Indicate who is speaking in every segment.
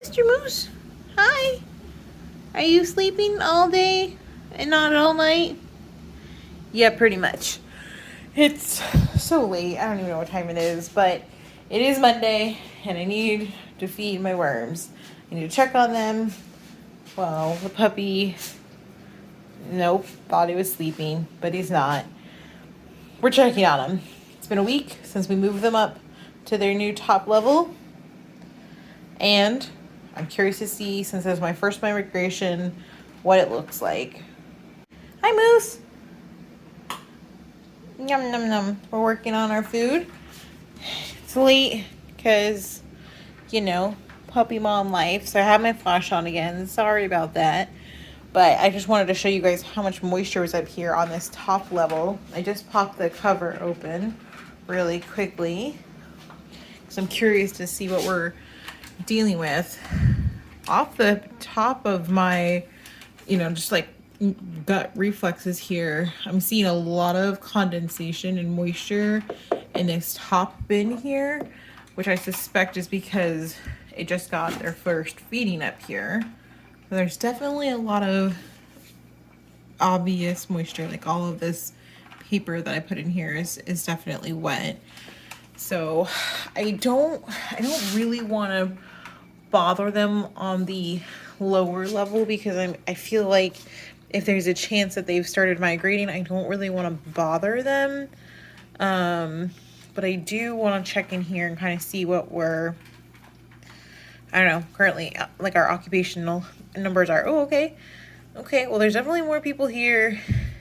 Speaker 1: Mr. Moose, hi. Are you sleeping all day and not all night? Yeah, pretty much. It's so late. I don't even know what time it is, but it is Monday and I need to feed my worms. I need to check on them. Well, the puppy, nope, thought he was sleeping, but he's not. We're checking on him. It's been a week since we moved them up to their new top level. And I'm curious to see, since it's my first migration, what it looks like. Hi, Moose. Yum, num, num. We're working on our food. It's late because, puppy mom life. So I have my flash on again. Sorry about that. But I just wanted to show you guys how much moisture was up here on this top level. I just popped the cover open really quickly because I'm curious to see what we're dealing with. Off the top of my, just like gut reflexes here, I'm seeing a lot of condensation and moisture in this top bin here, which I suspect is because it just got their first feeding up here. So there's definitely a lot of obvious moisture, like all of this paper that I put in here is definitely wet. So I don't really want to bother them on the lower level because I feel like if there's a chance that they've started migrating, I don't really want to bother them. But I do want to check in here and kind of see what we're, I don't know, currently, like our occupational numbers are. Oh, okay. Okay, well, there's definitely more people here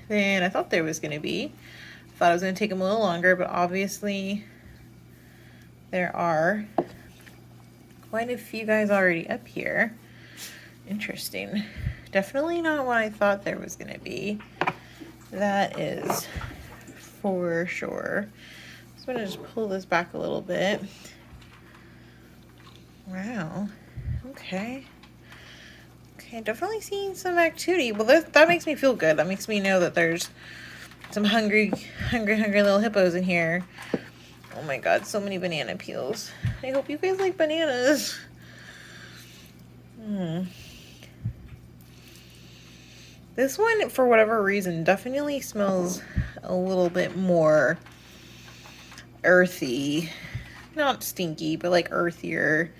Speaker 1: than I thought there was going to be. I thought it was going to take them a little longer, but obviously there are quite a few guys already up here. Interesting. Definitely not what I thought there was going to be. That is for sure. So I'm going to just pull this back a little bit. Wow. Okay. Okay, definitely seeing some activity. Well, that makes me feel good. That makes me know that there's some hungry little hippos in here. Oh my god, so many banana peels. I hope you guys like bananas. This one, for whatever reason, definitely smells a little bit more earthy. Not stinky, but like earthier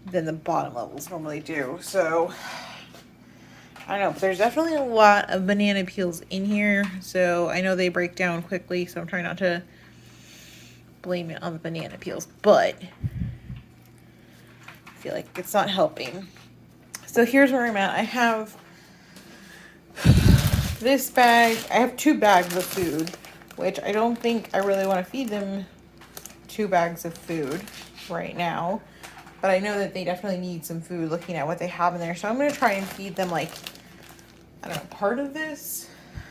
Speaker 1: than the bottom levels normally do. So, I don't know, but there's definitely a lot of banana peels in here. So, I know they break down quickly, so I'm trying not to blame it on the banana peels. But, I feel like it's not helping. So, here's where I'm at. I have this bag. I have 2 bags of food, which I don't think I really want to feed them 2 bags of food right now. But I know that they definitely need some food looking at what they have in there. So I'm going to try and feed them, like, I don't know, part of this.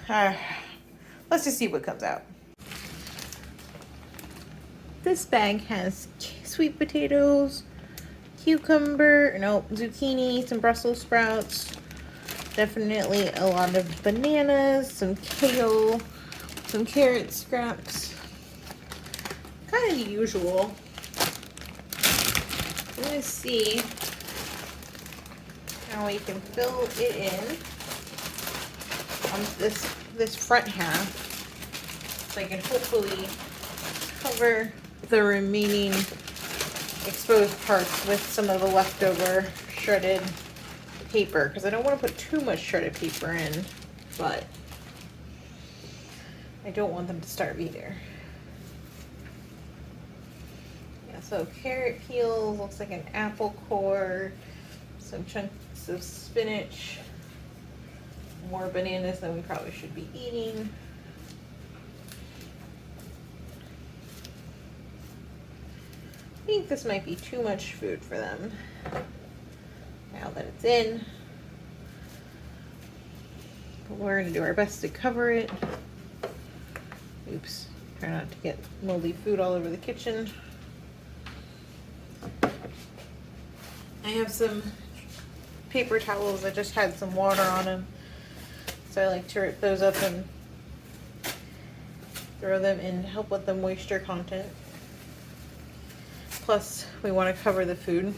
Speaker 1: Let's just see what comes out. This bag has sweet potatoes, zucchini, some Brussels sprouts, definitely a lot of bananas, some kale, some carrot scraps. Kind of the usual. I'm going to see how we can fill it in on this front half, so I can hopefully cover the remaining exposed parts with some of the leftover shredded paper, because I don't want to put too much shredded paper in, but I don't want them to starve either. So carrot peels, looks like an apple core, some chunks of spinach, more bananas than we probably should be eating. I think this might be too much food for them. Now that it's in, but we're gonna do our best to cover it. Oops, try not to get moldy food all over the kitchen. I have some paper towels that just had some water on them, so I like to rip those up and throw them in to help with the moisture content. Plus, we want to cover the food.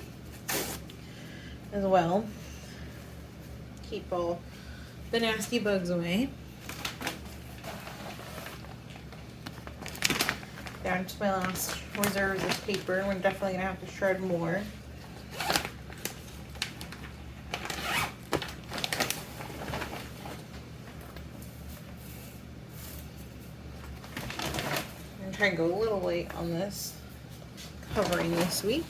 Speaker 1: as well. Keep all the nasty bugs away. Down to my last reserves of paper. We're definitely gonna have to shred more. I'm gonna try and go a little late on this covering this week.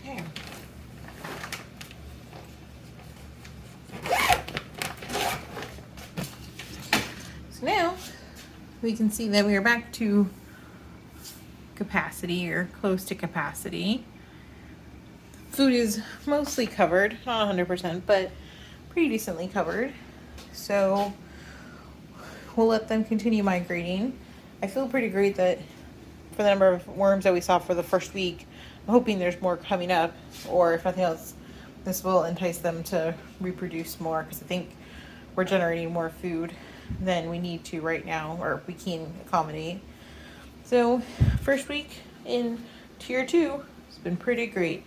Speaker 1: Okay. So now we can see that we are back to capacity or close to capacity. Food is mostly covered, not 100%, but pretty decently covered. So we'll let them continue migrating. I feel pretty great that for the number of worms that we saw for the first week, I'm hoping there's more coming up, or if nothing else, this will entice them to reproduce more, because I think we're generating more food than we need to right now, or we can accommodate. So first week in tier 2 has been pretty great.